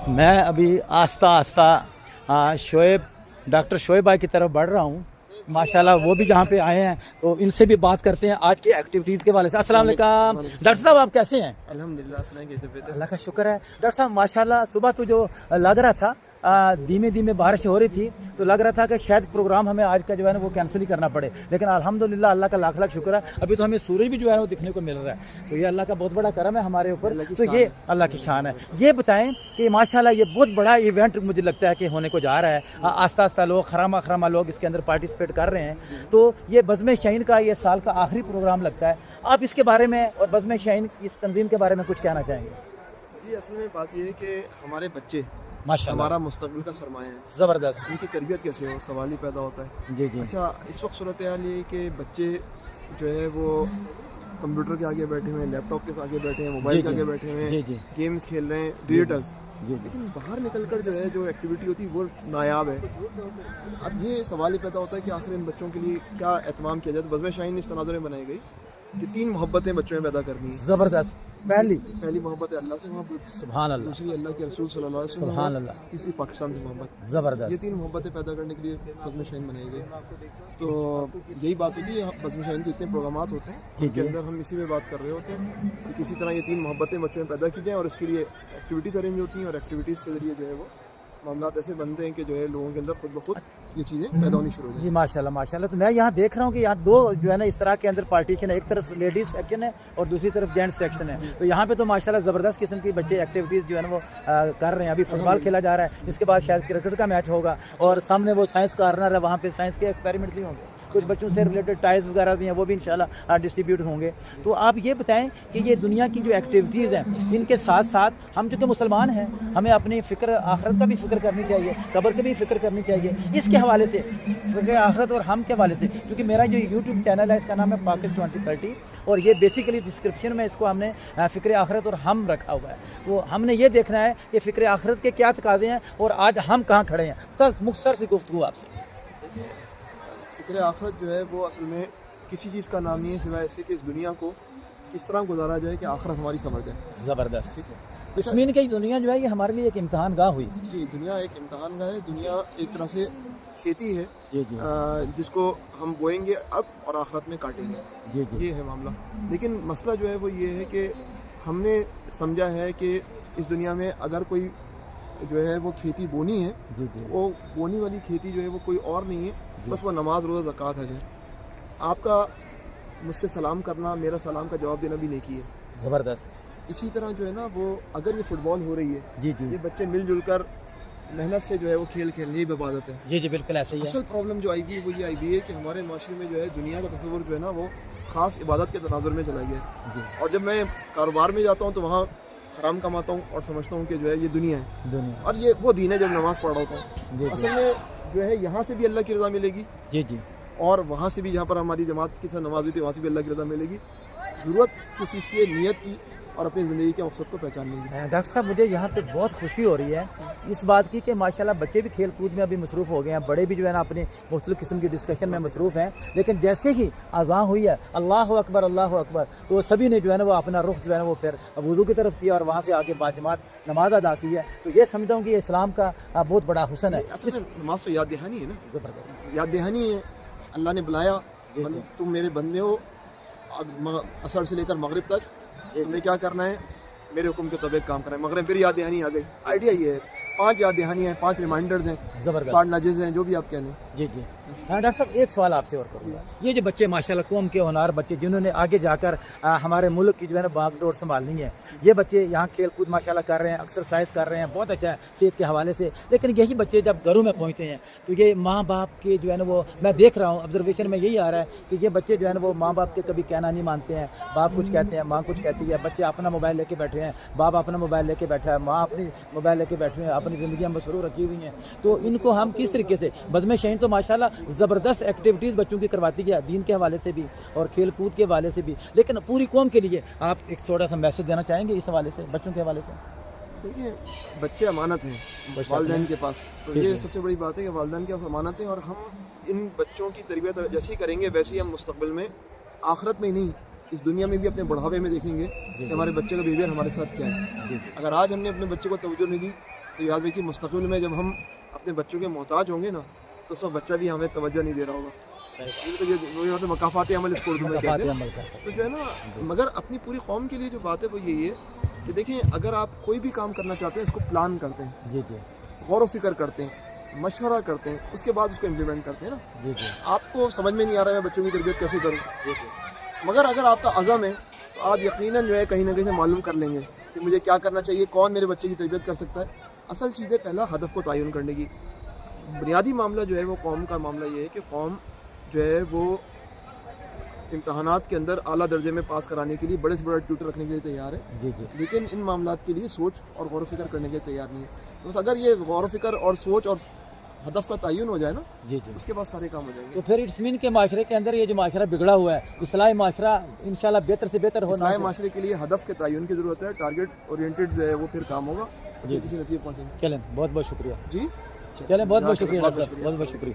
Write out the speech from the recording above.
میں ابھی آہستہ آہستہ ڈاکٹر شعیب بھائی کی طرف بڑھ رہا ہوں. ماشاءاللہ وہ بھی جہاں پہ آئے ہیں تو ان سے بھی بات کرتے ہیں آج کی ایکٹیویٹیز کے حوالے سے. السلام علیکم ڈاکٹر صاحب, آپ کیسے ہیں؟ الحمدللہ. اللہ کا شکر ہے. ڈاکٹر صاحب ماشاءاللہ صبح تو جو لگ رہا تھا دھیمے دھیمے بارش ہو رہی تھی تو لگ رہا تھا کہ شاید پروگرام ہمیں آج کا جو ہے نا وہ کینسل ہی کرنا پڑے, لیکن الحمدللہ اللہ کا لاکھ لاکھ شکر ہے ابھی تو ہمیں سورج بھی جو ہے وہ دکھنے کو مل رہا ہے. تو یہ اللہ کا بہت بڑا کرم ہے ہمارے اوپر. تو یہ اللہ کی شان ہے. یہ بتائیں کہ ماشاءاللہ یہ بہت بڑا ایونٹ مجھے لگتا ہے کہ ہونے کو جا رہا ہے. آہستہ آہستہ لوگ خراما لوگ اس کے اندر پارٹیسپیٹ کر رہے ہیں. تو یہ بزم شاہین کا یہ سال کا آخری پروگرام لگتا ہے. آپ اس کے بارے میں اور بزم شاہین کی اس تنظیم کے بارے میں کچھ کہنا چاہیں گے؟ جی, اصل میں بات یہ ہے کہ ہمارے بچے ماشاءاللہ ہمارا مستقبل کا سرمایہ ہے. زبردست. ان کی تربیت کیسے ہو سوال ہی پیدا ہوتا ہے. جی جی. اچھا, اس وقت صورتحال یہ کہ بچے جو ہے وہ کمپیوٹر کے آگے بیٹھے ہوئے ہیں, لیپ ٹاپ کے آگے بیٹھے ہیں, موبائل کے آگے بیٹھے ہوئے ہیں, گیمز کھیل رہے ہیں, ڈیجیٹلز. لیکن باہر نکل کر جو ہے جو ایکٹیویٹی ہوتی ہے وہ نایاب ہے. اب یہ سوال ہی پیدا ہوتا ہے کہ آخر ان بچوں کے لیے کیا اہتمام کیا جائے. بزم شاہین اس تناظر میں بنائی گئی کہ 3 محبتیں بچوں میں پیدا کرنی ہیں. زبردست. پہلی محبت ہے اللہ سے محبت, سبحان اللہ, دوسری اللہ کے رسول صلی اللہ علیہ وسلم, سبحان اللہ, تیسری پاکستان سے محبت. زبردست. یہ 3 محبتیں پیدا کرنے کے لیے بزم شاہین بنائی گئی. تو یہی بات ہوتی ہے, بزم شاہین کے اتنے پروگرامات ہوتے ہیں جن کے اندر ہم اسی میں بات کر رہے ہوتے ہیں کہ کسی طرح یہ 3 محبتیں بچوں میں پیدا کی جائیں, اور اس کے لیے ایکٹیویٹیز ارینج ہوتی ہیں, اور ایکٹیویٹیز کے ذریعے جو ہے وہ معاملات ایسے بنتے ہیں کہ جو ہے لوگوں کے اندر خود بخود یہ چیزیں پیدا ہونی شروع ہو جائیں. جی ماشاءاللہ ماشاءاللہ. تو میں یہاں دیکھ رہا ہوں کہ یہاں 2 جو ہے نا اس طرح کے اندر پارٹیشن ہے, ایک طرف لیڈیز سیکشن ہے اور دوسری طرف جینٹس سیکشن ہے. تو یہاں پہ تو ماشاءاللہ زبردست قسم کی بچے ایکٹیویٹیز جو ہے نا وہ کر رہے ہیں. ابھی فٹ بال کھیلا جا رہا ہے, اس کے بعد شاید کرکٹ کا میچ ہوگا, اور سامنے وہ سائنس کارنر ہے, وہاں پہ سائنس کے ایکسپیریمنٹ بھی ہوں گے. کچھ بچوں سے ریلیٹڈ ٹائز وغیرہ بھی ہیں, وہ بھی انشاءاللہ ڈسٹریبیوٹ ہوں گے. تو آپ یہ بتائیں کہ یہ دنیا کی جو ایکٹیویٹیز ہیں ان کے ساتھ ساتھ ہم چونکہ مسلمان ہیں ہمیں اپنی فکر آخرت کا بھی فکر کرنی چاہیے, قبر کا بھی فکر کرنی چاہیے. اس کے حوالے سے فکر آخرت اور ہم کے حوالے سے, کیونکہ میرا جو یوٹیوب چینل ہے اس کا نام ہے پاکس 2030, اور یہ بیسیکلی ڈسکرپشن میں اس کو ہم نے فکر آخرت اور ہم رکھا ہوا ہے. تو ہم نے یہ دیکھنا ہے کہ فکر آخرت کے کیا تقاضے ہیں اور آج ہم کہاں کھڑے ہیں. تو مختصر سی گفتگو آپ سے. فکر آخرت جو ہے وہ اصل میں کسی چیز کا نام نہیں ہے سوائے ایسے کہ اس دنیا کو کس طرح گزارا جائے کہ آخرت ہماری سنور جائے. زبردست. ٹھیک ہے, اس مین کی دنیا جو ہے یہ ہمارے لیے ایک امتحان گاہ ہوئی. جی, دنیا ایک امتحان گاہ ہے. دنیا ایک طرح سے کھیتی ہے جی جی, جس کو ہم بوئیں گے اب اور آخرت میں کاٹیں گے. جی جی, یہ ہے معاملہ. لیکن مسئلہ جو ہے وہ یہ ہے کہ ہم نے سمجھا ہے کہ اس دنیا میں اگر کوئی جو ہے وہ کھیتی بونی ہے, جی جی, وہ بونی والی کھیتی جو ہے وہ کوئی اور نہیں ہے, بس وہ نماز روزہ زکوٰۃ ہے. جو آپ کا مجھ سے سلام کرنا, میرا سلام کا جواب دینا بھی نیکی ہے. زبردست. اسی طرح جو ہے نا وہ اگر یہ فٹ بال ہو رہی ہے, جی جی, یہ بچے مل جل کر محنت سے جو ہے وہ کھیل کھیلنے یہ بھی عبادت ہے. جی جی, بالکل ایسے ہی ہے. اصل پرابلم جو آئی گی وہ یہ آئی گئی ہے کہ ہمارے معاشرے میں جو ہے دنیا کا تصور جو ہے نا وہ خاص عبادت کے تناظر میں چلا گیا ہے. جی, اور جب میں کاروبار میں جاتا ہوں تو وہاں حرام کماتا ہوں اور سمجھتا ہوں کہ جو ہے یہ دنیا ہے, دنیا, اور یہ وہ دین ہے جب نماز پڑھ رہا ہوتا ہوں. جی اصل میں جو ہے یہاں سے بھی اللہ کی رضا ملے گی, جی جی, اور وہاں سے بھی جہاں پر ہماری جماعت کے ساتھ نماز ہوئی تھی وہاں سے بھی اللہ کی رضا ملے گی. ضرورت کس چیز کی ہے, نیت کی اور اپنی زندگی کے مقصد کو پہچاننے کی. ڈاکٹر صاحب مجھے یہاں پہ بہت خوشی ہو رہی ہے اس بات کی کہ ماشاءاللہ بچے بھی کھیل کود میں ابھی مصروف ہو گئے ہیں, بڑے بھی جو ہے نا اپنے مختلف قسم کی ڈسکشن میں مصروف ہیں. لیکن جیسے ہی اذان ہوئی ہے اللہ اکبر, تو سبھی نے جو ہے نا وہ اپنا رخ جو ہے نا وہ پھر وضو کی طرف کیا اور وہاں سے آگے باجماعت نماز ادا کی ہے. تو یہ سمجھتا ہوں کہ یہ اسلام کا بہت بڑا حسن ہے. نماز تو یاد دہانی ہے نا, زبردست. یاد دہانی ہے. اللہ نے بلایا, تم میرے بندے ہو, عصر سے لے کر مغرب تک تم نے کیا کرنا ہے, میرے حکم کے طبق کام کرنا ہے. مغرب پھر یاد دہانی آ گئی. آئیڈیا یہ ہے, 5 یاد دہانی ہیں, 5 ریمائنڈرز ہیں, زبردست. 5 نجز ہیں, جو بھی آپ کہہ لیں. جی جی. ڈاکٹر صاحب ایک سوال آپ سے اور کروں گا. یہ جو بچے ماشاءاللہ قوم کے ہونہار بچے جنہوں نے آگے جا کر ہمارے ملک کی جو ہے نا باغ ڈور سنبھالنی ہے, یہ بچے یہاں کھیل کود ماشاءاللہ کر رہے ہیں, ایکسرسائز کر رہے ہیں, بہت اچھا ہے صحت کے حوالے سے. لیکن یہی بچے جب گھروں میں پہنچتے ہیں تو یہ ماں باپ کے جو ہے نا وہ میں دیکھ رہا ہوں آبزرویشن میں یہی آ رہا ہے کہ یہ بچے جو ہے نا وہ ماں باپ کے کبھی کہنا نہیں مانتے ہیں. باپ کچھ کہتے ہیں, ماں کچھ کہتی ہے, بچے اپنا موبائل لے کے بیٹھے ہیں, باپ اپنا موبائل لے کے بیٹھا ہے, ماں اپنی موبائل لے کے بیٹھے ہیں, اپنی زندگیاں مصروف رکھی ہوئی ہیں. تو ان کو ہم کس طریقے سے, بزم شاہین تو ماشاءاللہ زبردست ایکٹیویٹیز بچوں کی کرواتی گیا دین کے حوالے سے بھی اور کھیل کود کے حوالے سے بھی, لیکن پوری قوم کے لیے آپ ایک چھوٹا سا میسج دینا چاہیں گے اس حوالے سے بچوں کے حوالے سے؟ دیکھیے, بچے امانت ہیں والدین کے پاس, تو یہ سب سے بڑی بات ہے کہ والدین کے پاس امانت ہیں, اور ہم ان بچوں کی تربیت جیسی کریں گے ویسے ہی ہم مستقبل میں آخرت میں ہی نہیں اس دنیا میں بھی اپنے بڑھاپے میں دیکھیں گے کہ ہمارے بچے کا بیہیویئر ہمارے ساتھ کیا ہے. اگر آج ہم نے اپنے بچے کو توجہ نہیں دی تو یاد رکھیے مستقبل میں جب ہم اپنے بچوں کے محتاج ہوں گے نا تو اس وقت بچہ بھی ہمیں توجہ نہیں دے رہا ہوگا. یہ مقافات عمل اس کو اردو میں کہتے ہیں. تو جو ہے نا مگر اپنی پوری قوم کے لیے جو بات ہے وہ یہی ہے کہ دیکھیں اگر آپ کوئی بھی کام کرنا چاہتے ہیں اس کو پلان کرتے ہیں, غور و فکر کرتے ہیں, مشورہ کرتے ہیں, اس کے بعد اس کو امپلیمنٹ کرتے ہیں نا. آپ کو سمجھ میں نہیں آ رہا ہے میں بچوں کی تربیت کیسے کروں, مگر اگر آپ کا عزم ہے تو آپ یقیناً جو ہے کہیں نہ کہیں سے معلوم کر لیں گے کہ مجھے کیا کرنا چاہیے, کون میرے بچے کی تربیت کر سکتا ہے. اصل چیز ہے پہلا ہدف کو تعین کرنے کی. بنیادی معاملہ جو ہے وہ قوم کا معاملہ یہ ہے کہ قوم جو ہے وہ امتحانات کے اندر اعلیٰ درجے میں پاس کرانے کے لیے بڑے سے بڑا ٹیوٹر رکھنے کے لیے تیار ہے, لیکن ان معاملات کے لیے سوچ اور غور و فکر کرنے کے لیے تیار نہیں ہے. تو بس اگر یہ غور و فکر اور سوچ اور ہدف کا تعین ہو جائے نا اس کے بعد سارے کام ہو جائیں گے. تو پھر اٹس مین کے معاشرے کے اندر یہ جو معاشرہ بگڑا ہوا ہے, اصلاح معاشرہ انشاءاللہ بہتر سے بہتر ہونا. اصلاح معاشرے کے لیے ہدف کے تعین کی ضرورت ہے, ٹارگیٹ اورینٹڈ جو ہے وہ پھر کام ہوگا, کسی نتیجے پہنچیں گے. چلیں بہت بہت شکریہ. جی چلیں بہت بہت شکریہ, بہت بہت شکریہ.